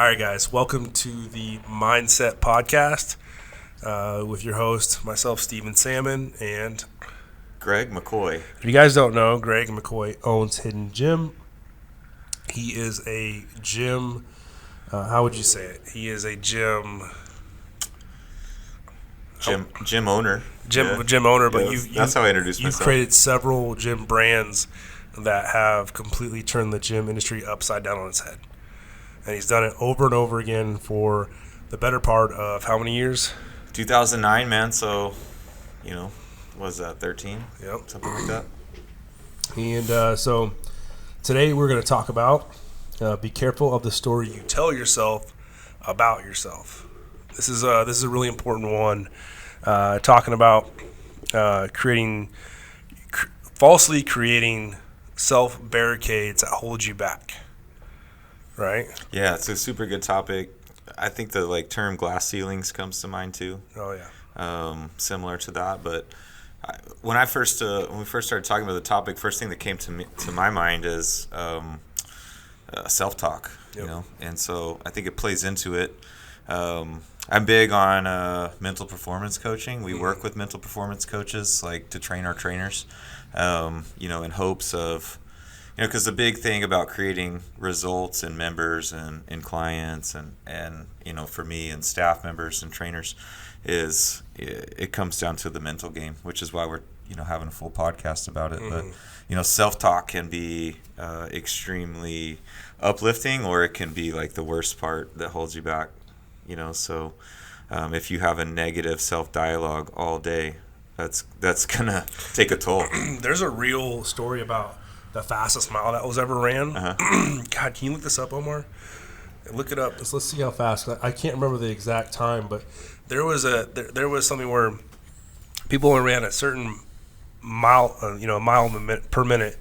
right, guys. Welcome to the Mindset Podcast with your host, myself, Steven Salmon, and Greg McCoy. If you guys don't know, Greg McCoy owns Hidden Gym. He is a gym. How would you say it? He is a gym owner. Gym owner, but that's how I introduced you've myself. created several gym brands that have completely turned the gym industry upside down on its head. And he's done it over and over again for the better part of how many years? 2009, man. So, what was that, 13? Yep. Something like that. And so today we're going to talk about be careful of the story you tell yourself about yourself. This is a really important one. Talking about falsely creating self-barricades that hold you back. Right? Yeah, it's a super good topic. I think the term glass ceilings comes to mind too. Oh yeah. Similar to that, but when we first started talking about the topic, first thing that came to my mind is self-talk. Yep. And so I think it plays into it. I'm big on mental performance coaching. We work with mental performance coaches to train our trainers, in hopes of, because the big thing about creating results in members and clients and for me and staff members and trainers is it comes down to the mental game, which is why we're having a full podcast about it. Mm-hmm. But self-talk can be extremely uplifting, or it can be the worst part that holds you back. So if you have a negative self-dialogue all day, that's gonna take a toll. There's a real story about the fastest mile that was ever ran. Uh-huh. God, can you look this up, Omar? Look it up. Let's see how fast. I can't remember the exact time, but there was something where people ran a certain mile, a mile per minute,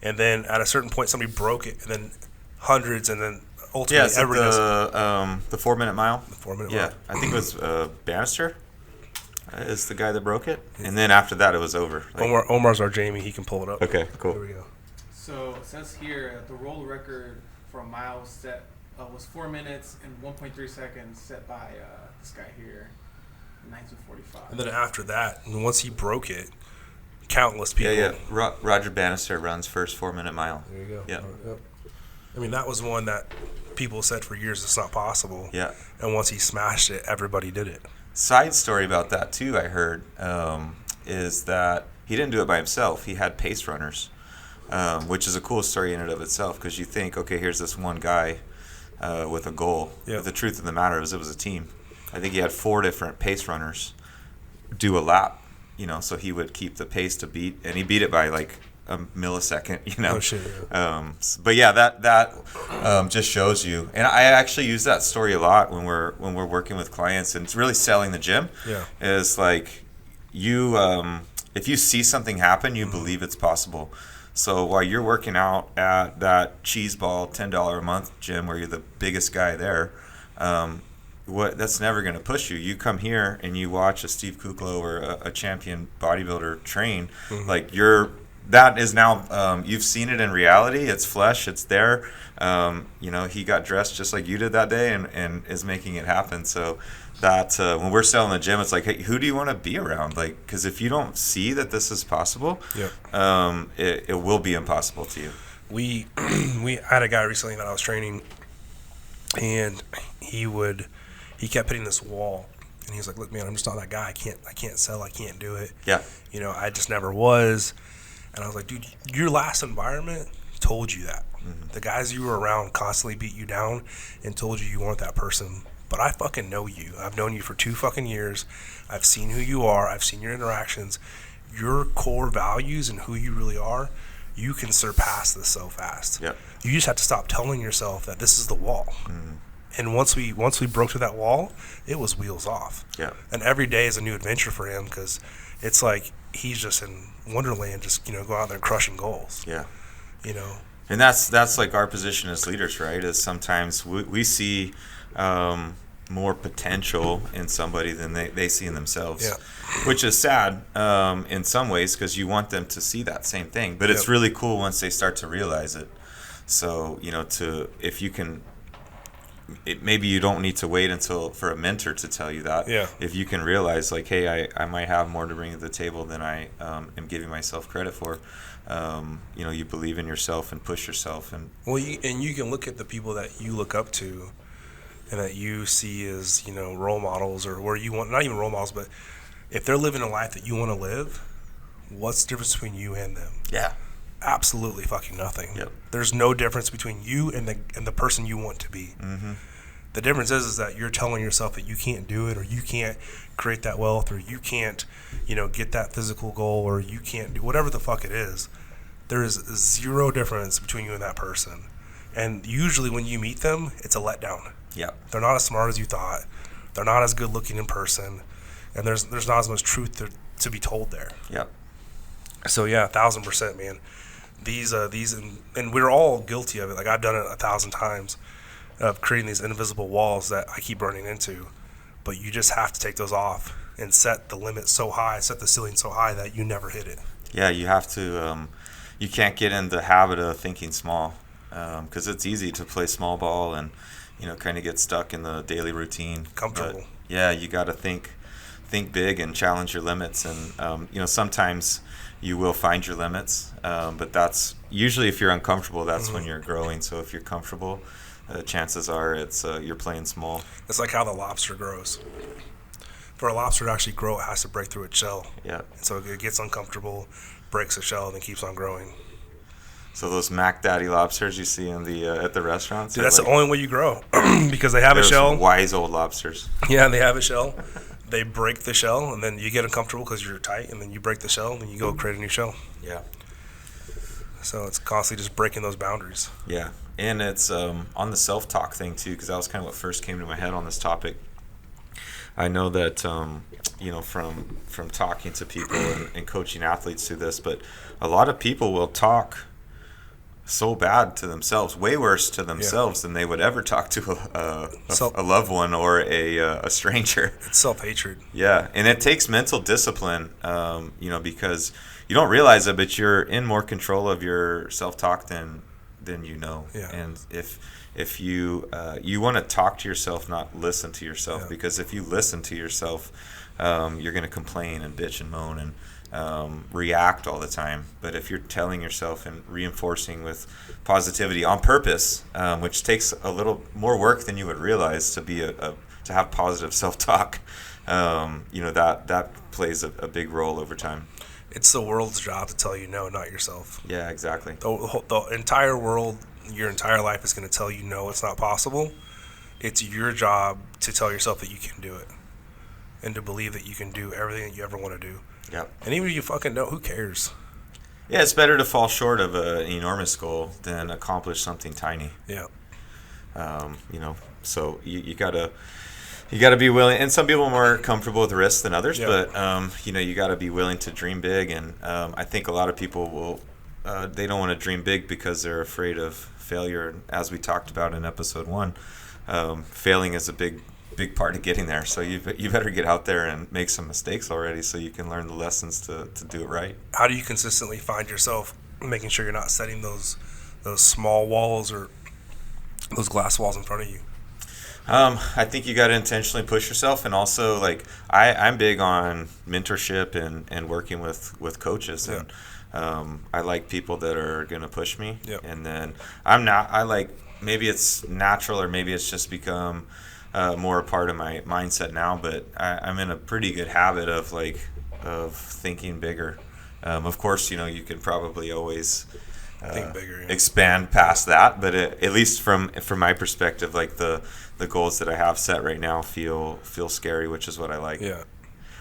and then at a certain point somebody broke it, and then hundreds, and then ultimately the 4-minute mile. The 4-minute mile. Yeah, I think it was Bannister. Is the guy that broke it, and then after that it was over. Omar's our Jamie. He can pull it up. Okay, cool. Here we go. So it says here the world record for a mile set was 4 minutes and 1.3 seconds, set by this guy here, 1945. And then after that, and once he broke it, countless people. Yeah. Roger Bannister runs first 4-minute mile. There you go. Yeah. Yep. I mean, that was one that people said for years it's not possible. Yeah. And once he smashed it, everybody did it. Side story about that too, I heard, is that he didn't do it by himself. He had pace runners, which is a cool story in and of itself, because you think, okay, here's this one guy with a goal. Yep. But the truth of the matter is it was a team. I think he had 4 different pace runners do a lap, so he would keep the pace to beat, and he beat it by a millisecond, Oh, shit. Yeah. But yeah, that just shows you, and I actually use that story a lot when we're working with clients, and it's really selling the gym. Yeah. Is you, if you see something happen, you believe it's possible. So while you're working out at that cheese ball $10 a month gym where you're the biggest guy there, that's never going to push you. You come here and you watch a Steve Kuklo or a champion bodybuilder train, Mm-hmm. That is now, you've seen it in reality. It's flesh. It's there. He got dressed just like you did that day and is making it happen. So that when we're selling the gym, it's hey, who do you want to be around? Because if you don't see that this is possible, Yep. It will be impossible to you. We had a guy recently that I was training, and he kept hitting this wall. And he was like, "Look, man, I'm just not that guy. I can't sell. I can't do it. Yeah. I just never was." And I was like, "Dude, your last environment told you that. Mm-hmm. The guys you were around constantly beat you down and told you weren't that person. But I fucking know you. I've known you for 2 fucking years. I've seen who you are. I've seen your interactions. Your core values and who you really are, you can surpass this so fast. Yep. You just have to stop telling yourself that this is the wall." Mm-hmm. And once we broke through that wall, it was wheels off. Yeah. And every day is a new adventure for him, because it's he's just in Wonderland, just go out there crushing goals. Yeah. And that's our position as leaders, right? Is sometimes we see more potential in somebody than they see in themselves. Yeah. Which is sad in some ways, because you want them to see that same thing. But it's really cool once they start to realize it. So, if you can maybe you don't need to wait until for a mentor to tell you that. Yeah. If you can realize like, hey, I might have more to bring to the table than I am giving myself credit for. You believe in yourself and push yourself. And you can look at the people that you look up to and that you see as, role models, or where you want, not even role models, but if they're living a life that you want to live, what's the difference between you and them? Yeah. Absolutely fucking nothing. Yep. There's no difference between you and the person you want to be. Mm-hmm. The difference is that you're telling yourself that you can't do it, or you can't create that wealth, or you can't, get that physical goal, or you can't do whatever the fuck it is. There is zero difference between you and that person. And usually when you meet them, it's a letdown. Yeah. They're not as smart as you thought. They're not as good looking in person. And there's not as much truth to be told there. Yep. So yeah, 1,000%, man. These and we're all guilty of it. Like, I've done it 1,000 times of creating these invisible walls that I keep running into. But you just have to take those off and set the limit so high, set the ceiling so high that you never hit it. Yeah, you have to. You can't get in the habit of thinking small, because it's easy to play small ball and kind of get stuck in the daily routine. Comfortable. But, yeah, you got to think big and challenge your limits. And sometimes you will find your limits, but that's usually, if you're uncomfortable, that's when you're growing. So if you're comfortable, chances are it's you're playing small. It's like how the lobster grows. For a lobster to actually grow, it has to break through its shell. Yeah. And so it gets uncomfortable, breaks the shell, and then keeps on growing. So those Mac Daddy lobsters you see in the at the restaurants. Dude, that's the only way you grow, because they have a shell. Wise old lobsters. Yeah, they have a shell. They break the shell, and then you get uncomfortable because you're tight, and then you break the shell, and then you go create a new shell. Yeah. So it's constantly just breaking those boundaries. Yeah, and it's on the self-talk thing too, because that was kind of what first came to my head on this topic. I know that from talking to people and coaching athletes through this, but a lot of people will talk so bad to themselves, way worse to themselves than they would ever talk to a loved one or a stranger. It's self-hatred. Yeah, and it takes mental discipline, because you don't realize it, but you're in more control of your self-talk than you know. Yeah. And if you want to talk to yourself, not listen to yourself, because if you listen to yourself, you're going to complain and bitch and moan and react all the time. But if you're telling yourself and reinforcing with positivity on purpose, which takes a little more work than you would realize to be to have positive self-talk, that plays a big role over time. It's the world's job to tell you no, not yourself. Yeah, exactly. The entire world, your entire life is going to tell you no, it's not possible. It's your job to tell yourself that you can do it, and to believe that you can do everything that you ever want to do. Yep. And even if you fucking don't, who cares? Yeah, it's better to fall short of an enormous goal than accomplish something tiny. Yeah. So you gotta be willing. And some people are more comfortable with risk than others, but you gotta be willing to dream big. And I think a lot of people will they don't want to dream big because they're afraid of failure. As we talked about in episode 1, failing is a big part of getting there. So you better get out there and make some mistakes already, so you can learn the lessons to do it right. How do you consistently find yourself making sure you're not setting those small walls or those glass walls in front of you? I think you got to intentionally push yourself, and also I'm big on mentorship and working with coaches, and I like people that are going to push me. Yep. And then maybe it's natural, or maybe it's just become more a part of my mindset now, but I'm in a pretty good habit of thinking bigger. Of course, you can probably always think bigger, expand past that, but at least from my perspective, the goals that I have set right now feel scary, which is what I like. Yeah.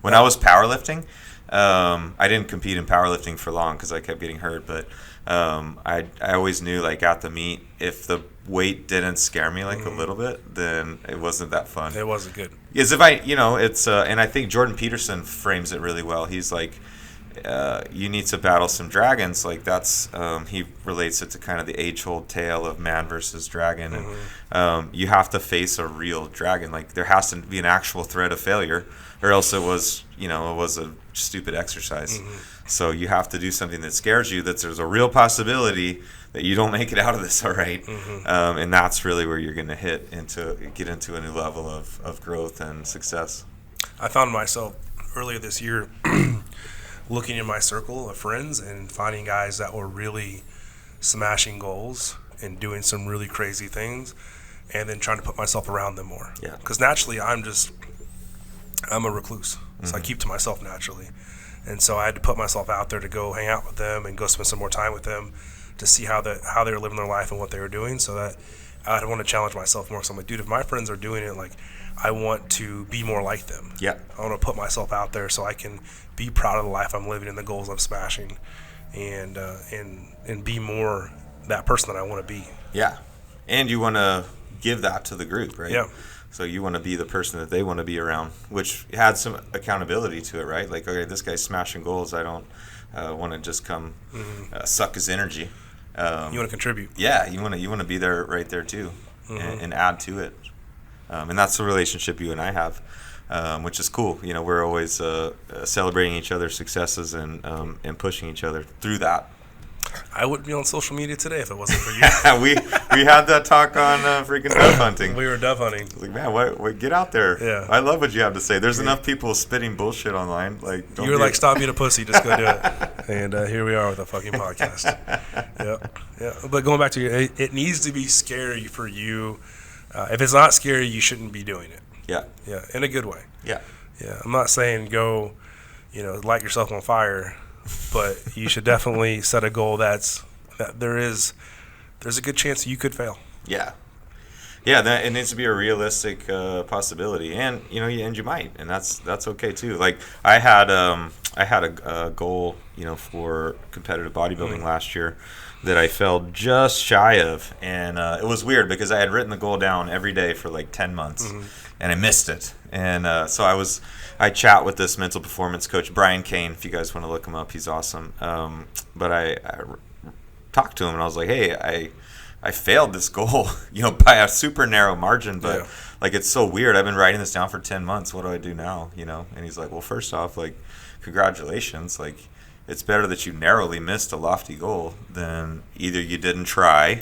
When I was powerlifting, I didn't compete in powerlifting for long because I kept getting hurt, but I always knew, at the meet, if the weight didn't scare me a little bit, then it wasn't that fun. It wasn't good. Because if it's and I think Jordan Peterson frames it really well. He's like, you need to battle some dragons. Like that's he relates it to kind of the age-old tale of man versus dragon, and you have to face a real dragon. Like there has to be an actual threat of failure, or else it was a stupid exercise. So you have to do something that scares you. That there's a real possibility that you don't make it out of this all right, and that's really where you're going to get into a new level of growth and success. I found myself earlier this year looking in my circle of friends and finding guys that were really smashing goals and doing some really crazy things, and then trying to put myself around them more. Yeah. Because naturally, I'm a recluse, so I keep to myself naturally, and so I had to put myself out there to go hang out with them and go spend some more time with them to see how they were living their life and what they were doing, so that I want to challenge myself more. So I'm like, dude, if my friends are doing it, like, I want to be more like them. Yeah. I want to put myself out there so I can be proud of the life I'm living and the goals I'm smashing, and be more that person that I want to be. Yeah. And you want to give that to the group, right? Yeah. So you want to be the person that they want to be around, which had some accountability to it, right? Like, okay, this guy's smashing goals. I don't want to just come suck his energy. You want to contribute. Yeah, you want to be there, right there too, and add to it. And that's the relationship you and I have, which is cool. We're always celebrating each other's successes and pushing each other through that. I wouldn't be on social media today if it wasn't for you. we had that talk on freaking dove hunting. We were dove hunting. Like, man, what, get out there. Yeah. I love what you have to say. There's enough people spitting bullshit online. Like, You were like, stop being a pussy, just go do it. And here we are with a fucking podcast. Yeah. But going back to it needs to be scary for you. If it's not scary, you shouldn't be doing it. Yeah. Yeah, in a good way. Yeah. Yeah, I'm not saying go, light yourself on fire, but you should definitely set a goal that there's a good chance that you could fail. Yeah. Yeah, it needs to be a realistic possibility, and you might, and that's okay too. Like I had a goal, for competitive bodybuilding last year that I fell just shy of, and it was weird because I had written the goal down every day for like 10 months, and I missed it, and so I chat with this mental performance coach, Brian Kane. If you guys want to look him up, he's awesome. But I talked to him, and I was like, hey, I failed this goal, by a super narrow margin, but like it's so weird. I've been writing this down for 10 months. What do I do now? And he's like, well, first off, like, congratulations. Like, it's better that you narrowly missed a lofty goal than either you didn't try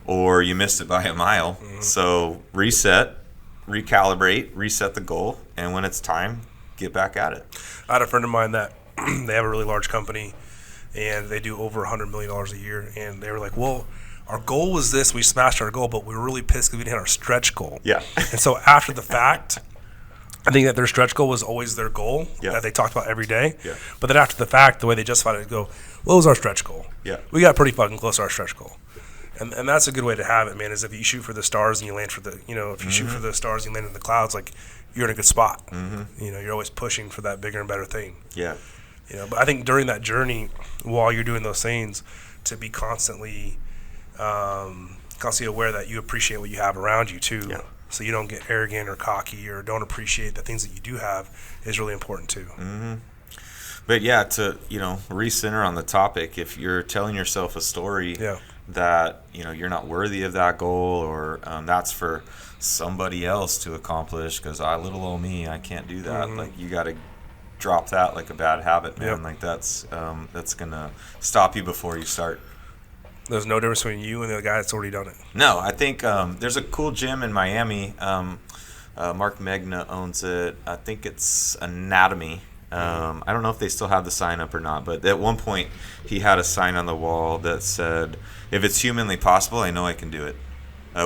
or you missed it by a mile. So reset, recalibrate, reset the goal, and when it's time, get back at it. I had a friend of mine that they have a really large company, and they do over $100 million a year, and they were like, well, our goal was this, we smashed our goal, but we were really pissed because we didn't hit our stretch goal. Yeah. And so after the fact, I think that their stretch goal was always their goal that they talked about every day. Yeah. But then after the fact, the way they justified it, go, what was our stretch goal? Yeah. We got pretty fucking close to our stretch goal. And that's a good way to have it, man, is if you shoot for the stars and you land for the, if you shoot for the stars and you land in the clouds, like, you're in a good spot. You're always pushing for that bigger and better thing. Yeah. But I think during that journey, while you're doing those things, to be constantly aware that you appreciate what you have around you too. Yeah. So you don't get arrogant or cocky or don't appreciate the things that you do have is really important too. But yeah, to recenter on the topic, if you're telling yourself a story that you're not worthy of that goal, or that's for somebody else to accomplish because little old me, I can't do that. Like, you got to drop that like a bad habit, man. Like that's gonna stop you before you start. There's no difference between you and the guy that's already done it. No, I think there's a cool gym in Miami. Mark Megna owns it. I think it's Anatomy. I don't know if they still have the sign up or not, but at one point he had a sign on the wall that said, if it's humanly possible, I know I can do it,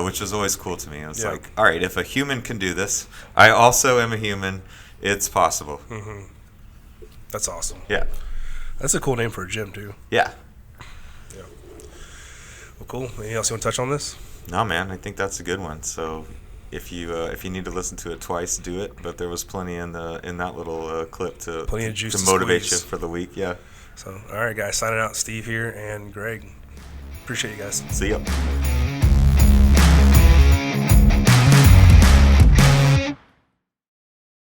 which was always cool to me. I was like, all right, if a human can do this, I also am a human. It's possible. That's awesome. Yeah. That's a cool name for a gym, too. Yeah. Well, cool. Anything else you want to touch on this? No, man. I think that's a good one. So if you need to listen to it twice, do it. But there was plenty in that little clip to motivate you for the week. Yeah. So, all right, guys. Signing out. Steve here and Greg. Appreciate you guys. See ya.